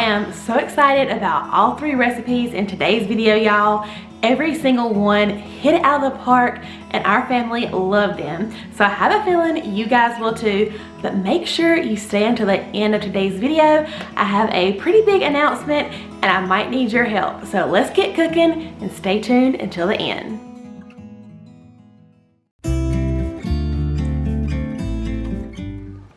am so excited about all 3 recipes in today's video, y'all. Every single one hit it out of the park and our family loved them. So I have a feeling you guys will too, but make sure you stay until the end of today's video. I have a pretty big announcement and I might need your help. So let's get cooking and stay tuned until the end.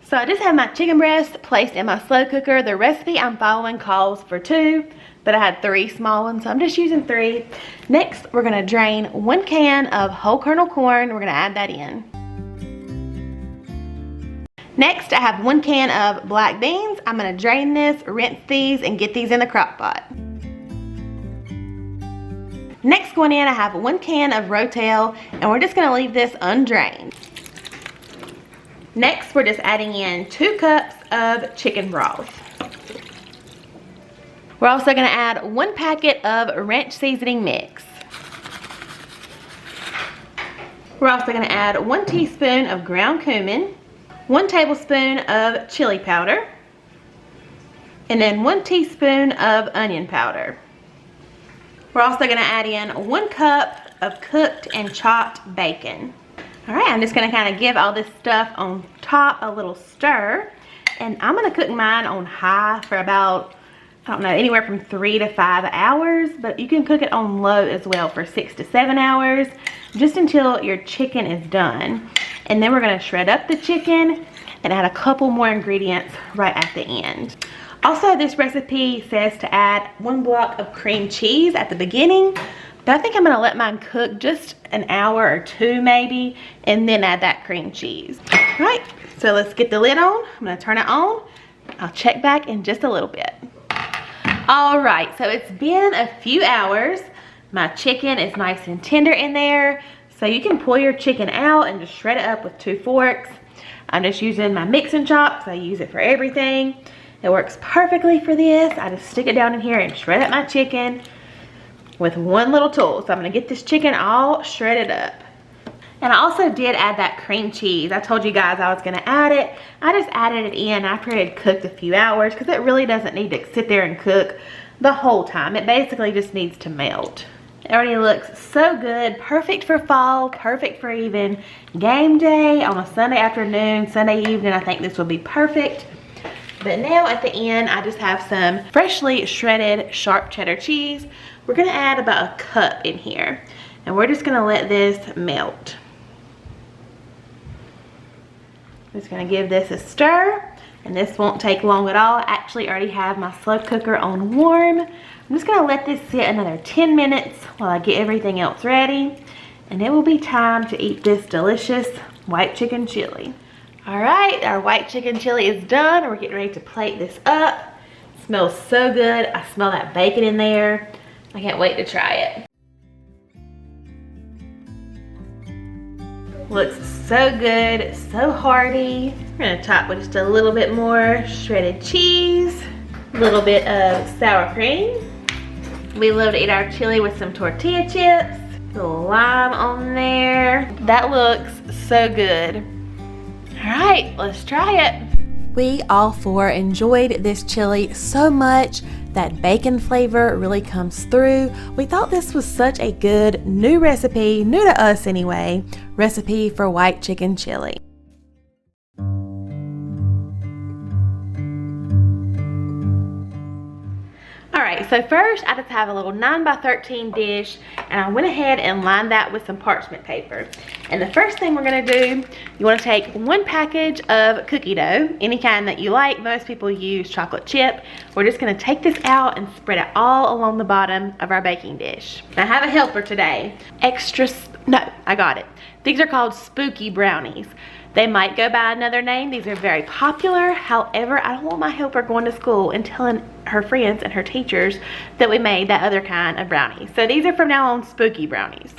So I just have my chicken breast placed in my slow cooker. The recipe I'm following calls for 2, but I had 3 small ones, so I'm just using 3. Next, we're gonna drain 1 can of whole kernel corn. We're gonna add that in. Next, I have 1 can of black beans. I'm gonna drain this, rinse these, and get these in the crock pot. Next going in, I have 1 can of Rotel, and we're just gonna leave this undrained. Next, we're just adding in 2 cups of chicken broth. We're also gonna add 1 packet of ranch seasoning mix. We're also gonna add 1 teaspoon of ground cumin, 1 tablespoon of chili powder, and then 1 teaspoon of onion powder. We're also gonna add in 1 cup of cooked and chopped bacon. All right, I'm just gonna kind of give all this stuff on top a little stir, and I'm gonna cook mine on high for about, I don't know, anywhere from 3 to 5 hours, but you can cook it on low as well for 6 to 7 hours, just until your chicken is done. And then we're gonna shred up the chicken and add a couple more ingredients right at the end. Also, this recipe says to add 1 block of cream cheese at the beginning, but I think I'm gonna let mine cook just an hour or 2 maybe, and then add that cream cheese. All right, so let's get the lid on. I'm gonna turn it on. I'll check back in just a little bit. All right, so it's been a few hours. My chicken is nice and tender in there, so you can pull your chicken out and just shred it up with 2 forks. I'm just using my mix and chop, so I use it for everything. It works perfectly for this. I just stick it down in here and shred up my chicken with 1 little tool. So I'm gonna get this chicken all shredded up. And I also did add that cream cheese. I told you guys I was gonna add it. I just added it in after it had cooked a few hours because it really doesn't need to sit there and cook the whole time. It basically just needs to melt. It already looks so good. Perfect for fall, perfect for even game day on a Sunday afternoon, Sunday evening. I think this would be perfect. But now at the end, I just have some freshly shredded sharp cheddar cheese. We're gonna add about 1 cup in here, and we're just gonna let this melt. Just gonna give this a stir, and this won't take long at all. I actually already have my slow cooker on warm. I'm just gonna let this sit another 10 minutes while I get everything else ready, and it will be time to eat this delicious white chicken chili. All right, our white chicken chili is done, and we're getting ready to plate this up. It smells so good. I smell that bacon in there. I can't wait to try it. Looks so good, so hearty. We're gonna top with just a little bit more shredded cheese, a little bit of sour cream. We love to eat our chili with some tortilla chips, a little lime on there. That looks so good. All right, let's try it. We all 4 enjoyed this chili so much. That bacon flavor really comes through. We thought this was such a good new recipe, new to us anyway, recipe for white chicken chili. Alright, so first I just have a little 9x13 dish, and I went ahead and lined that with some parchment paper. And the first thing we're going to do, you want to take 1 package of cookie dough, any kind that you like. Most people use chocolate chip. We're just going to take this out and spread it all along the bottom of our baking dish. And I have a helper today. I got it. These are called spooky brownies. They might go by another name. These are very popular. However, I don't want my helper going to school and telling her friends and her teachers that we made that other kind of brownies. So these are from now on spooky brownies.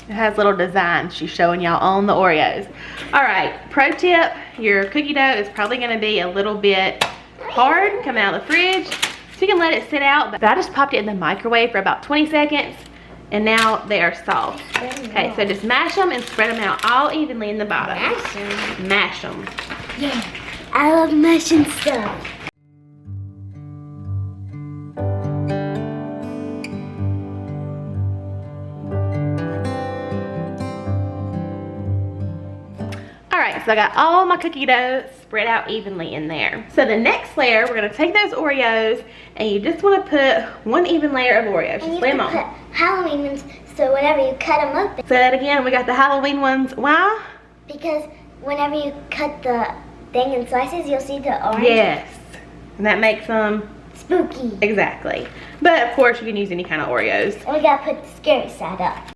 It has little designs she's showing y'all on the Oreos. All right, pro tip, your cookie dough is probably gonna be a little bit hard coming out of the fridge. So you can let it sit out, but I just popped it in the microwave for about 20 seconds. And now they are soft. Okay, so just mash them and spread them out all evenly in the bottom. Mash them? Mash them. Yeah, I love mashing stuff. so I got all my cookie dough spread out evenly in there. So the next layer, we're gonna take those Oreos and you just wanna put one even layer of Oreos. Just lay them on. Put Halloween ones, so whenever you cut them up. Say that again, we got the Halloween ones. Why? Because whenever you cut the thing in slices, you'll see the orange. Yes, and that makes them spooky. Exactly. But of course you can use any kind of Oreos. And we gotta put the scary side up.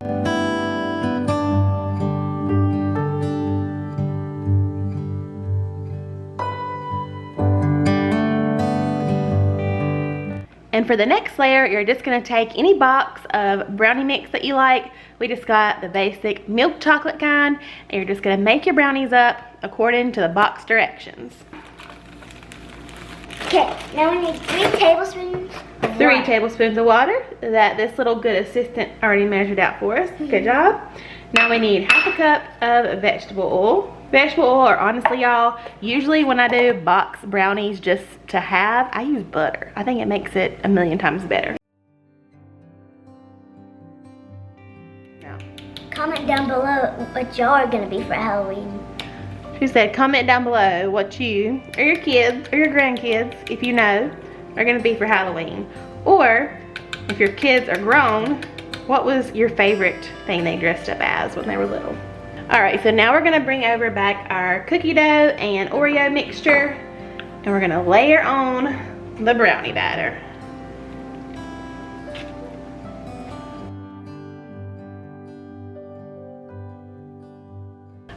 And for the next layer, you're just gonna take any box of brownie mix that you like. We just got the basic milk chocolate kind, and you're just gonna make your brownies up according to the box directions. Okay, now we need 3 tablespoons of 3 water. tablespoons of water that this little good assistant already measured out for us. Good job. Now we need half a cup of vegetable oil. Vegetable oil, or honestly y'all, usually when I do box brownies just to have, I use butter. I think it makes it a million times better. Now, comment down below what y'all are gonna be for Halloween. she said comment down below what you, or your kids, or your grandkids, if you know, are gonna be for Halloween. Or, if your kids are grown, what was your favorite thing they dressed up as when they were little? Alright, so now we're gonna bring over back our cookie dough and Oreo mixture, and we're gonna layer on the brownie batter.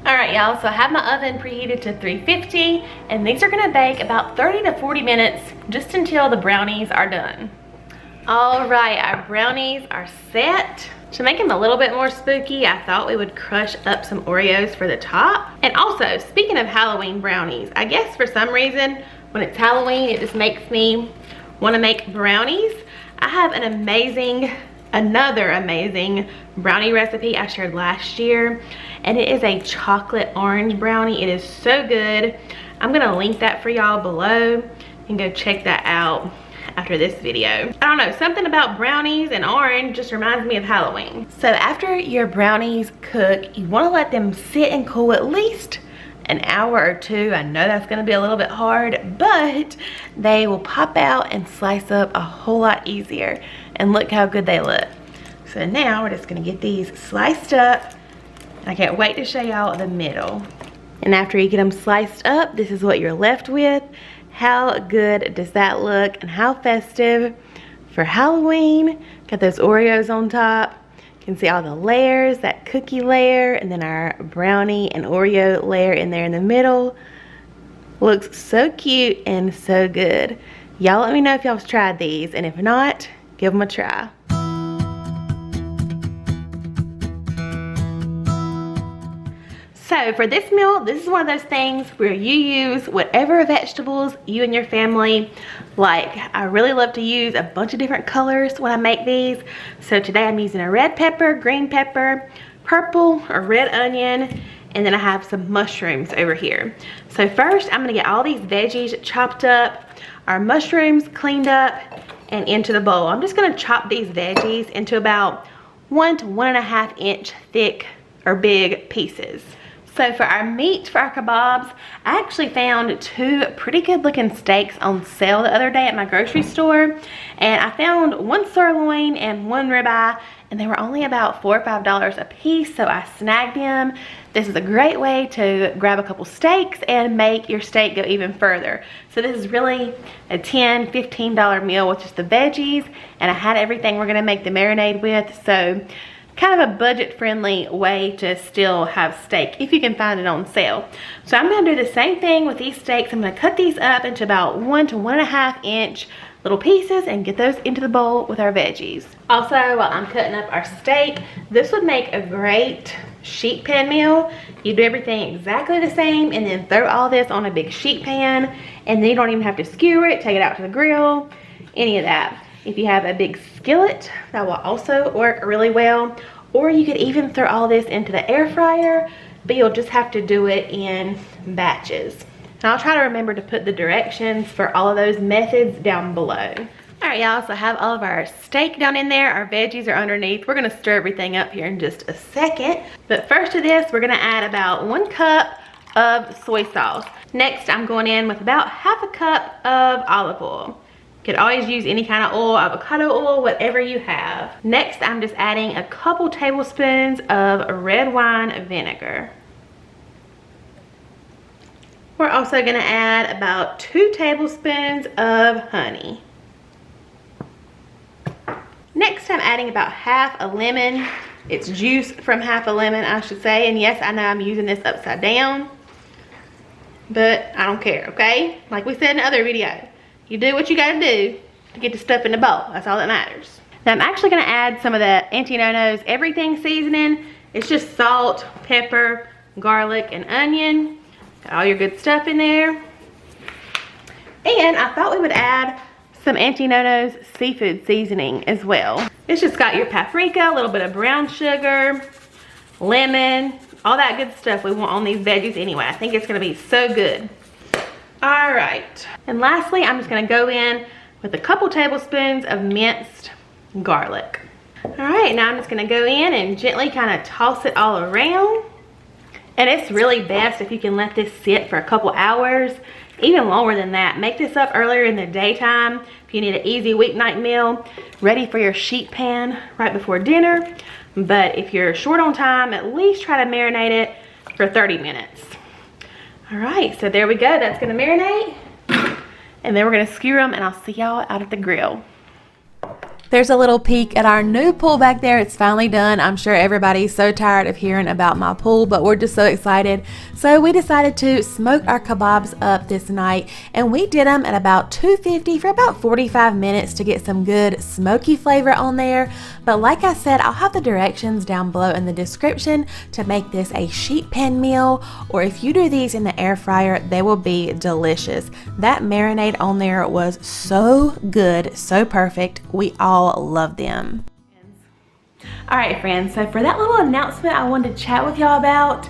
Alright y'all, so I have my oven preheated to 350, and these are gonna bake about 30 to 40 minutes just until the brownies are done. Alright, our brownies are set. To make them a little bit more spooky, I thought we would crush up some Oreos for the top. And also, speaking of Halloween brownies, I guess for some reason, when it's Halloween, it just makes me want to make brownies. I have another amazing brownie recipe I shared last year, and it is a chocolate orange brownie. It is so good. I'm gonna link that for y'all below and go check that out after this video. I don't know, something about brownies and orange just reminds me of Halloween. So after your brownies cook, you want to let them sit and cool at least an hour or 2. I know that's going to be a little bit hard, but they will pop out and slice up a whole lot easier. And look how good they look. So now we're just going to get these sliced up. I can't wait to show y'all the middle. And after you get them sliced up, this is what you're left with. How good does that look, and how festive for Halloween. Got those Oreos on top. You can see all the layers, that cookie layer, and then our brownie and Oreo layer in there in the middle. Looks so cute and so good. Y'all let me know if y'all have tried these, and if not, give them a try. So for this meal, this is one of those things where you use whatever vegetables you and your family like. I really love to use a bunch of different colors when I make these. So today I'm using a red pepper, green pepper, purple or red onion, and then I have some mushrooms over here. So first I'm gonna get all these veggies chopped up, our mushrooms cleaned up, and into the bowl. I'm just gonna chop these veggies into about 1 to 1.5 inch thick or big pieces. So for our meat, for our kebabs, I actually found 2 pretty good looking steaks on sale the other day at my grocery store. And I found 1 sirloin and 1 ribeye, and they were only about $4 or $5 a piece, so I snagged them. This is a great way to grab a couple steaks and make your steak go even further. So this is really a $10, $15 meal with just the veggies, and I had everything we're gonna make the marinade with, so kind of a budget-friendly way to still have steak if you can find it on sale. So I'm gonna do the same thing with these steaks. I'm gonna cut these up into about 1 to 1.5 inch little pieces and get those into the bowl with our veggies. Also, while I'm cutting up our steak, this would make a great sheet pan meal. You do everything exactly the same and then throw all this on a big sheet pan, and then you don't even have to skewer it, take it out to the grill, any of that. If you have a big skillet, that will also work really well. Or you could even throw all this into the air fryer, but you'll just have to do it in batches. And I'll try to remember to put the directions for all of those methods down below. All right, y'all, so I have all of our steak down in there. Our veggies are underneath. We're gonna stir everything up here in just a second. But first to this, we're gonna add about 1 cup of soy sauce. Next, I'm going in with about half a cup of olive oil. You could always use any kind of oil, avocado oil, whatever you have. Next, I'm just adding a couple tablespoons of red wine vinegar. We're also gonna add about 2 tablespoons of honey. Next, I'm adding about half a lemon. It's juice from half a lemon, I should say. And yes, I know I'm using this upside down, but I don't care, okay? Like we said in the other video, you do what you gotta do to get the stuff in the bowl. That's all that matters. Now I'm actually gonna add some of the Auntie Nono's everything seasoning. It's just salt, pepper, garlic, and onion. Got all your good stuff in there. And I thought we would add some Auntie Nono's seafood seasoning as well. It's just got your paprika, a little bit of brown sugar, lemon, all that good stuff we want on these veggies anyway. I think it's gonna be so good. All right, and lastly, I'm just gonna go in with a couple tablespoons of minced garlic. All right, now I'm just gonna go in and gently kind of toss it all around. And it's really best if you can let this sit for a couple hours, even longer than that. Make this up earlier in the daytime if you need an easy weeknight meal, ready for your sheet pan right before dinner. But if you're short on time, at least try to marinate it for 30 minutes. All right, so there we go. That's gonna marinate. And then we're gonna skewer them, and I'll see y'all out at the grill. There's a little peek at our new pool back there. It's finally done. I'm sure everybody's so tired of hearing about my pool, but we're just so excited. So we decided to smoke our kebabs up this night, and we did them at about 250 for about 45 minutes to get some good smoky flavor on there. But like I said, I'll have the directions down below in the description to make this a sheet pan meal, or if you do these in the air fryer, they will be delicious. That marinade on there was so good, so perfect. We all love them. All right, friends, so for that little announcement I wanted to chat with y'all about,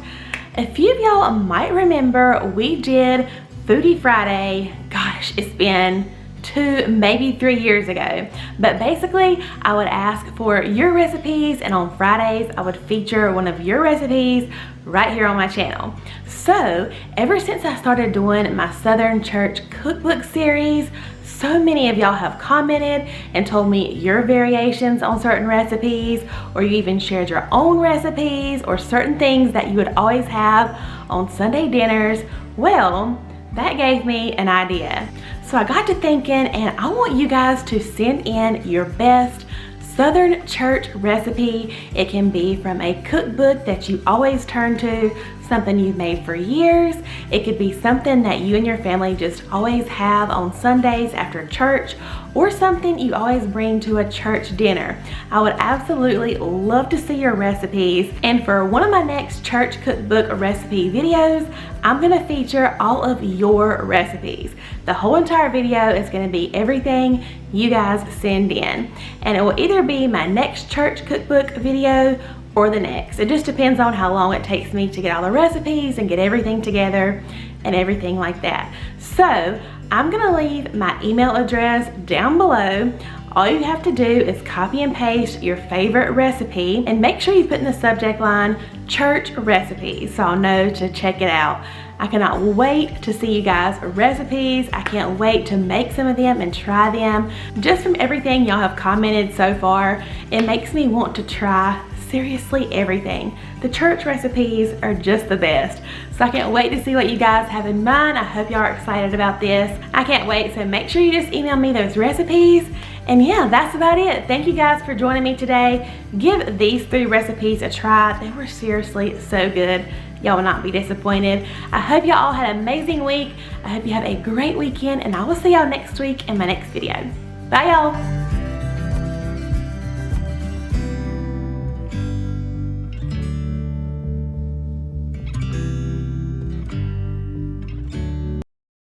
a few of y'all might remember we did Foodie Friday. Gosh, it's been 2, maybe 3 years ago. But basically, I would ask for your recipes, and on Fridays, I would feature one of your recipes right here on my channel. So, ever since I started doing my Southern Church Cookbook series, so many of y'all have commented and told me your variations on certain recipes, or you even shared your own recipes or certain things that you would always have on Sunday dinners. Well, that gave me an idea. So I got to thinking, and I want you guys to send in your best Southern Church recipe. It can be from a cookbook that you always turn to, something you've made for years. It could be something that you and your family just always have on Sundays after church, or something you always bring to a church dinner. I would absolutely love to see your recipes. And for one of my next church cookbook recipe videos, I'm gonna feature all of your recipes. The whole entire video is gonna be everything you guys send in. And it will either be my next church cookbook video or the next. It just depends on how long it takes me to get all the recipes and get everything together and everything like that. So I'm gonna leave my email address down below. All you have to do is copy and paste your favorite recipe, and make sure you put in the subject line church recipes so I'll know to check it out. I cannot wait to see you guys' recipes. I can't wait to make some of them and try them. Just from everything y'all have commented so far, it makes me want to try seriously everything. The church recipes are just the best. So I can't wait to see what you guys have in mind. I hope y'all are excited about this. I can't wait, so make sure you just email me those recipes. And yeah, that's about it. Thank you guys for joining me today. Give these 3 recipes a try. They were seriously so good. Y'all will not be disappointed. I hope y'all all had an amazing week. I hope you have a great weekend, and I will see y'all next week in my next video. Bye y'all.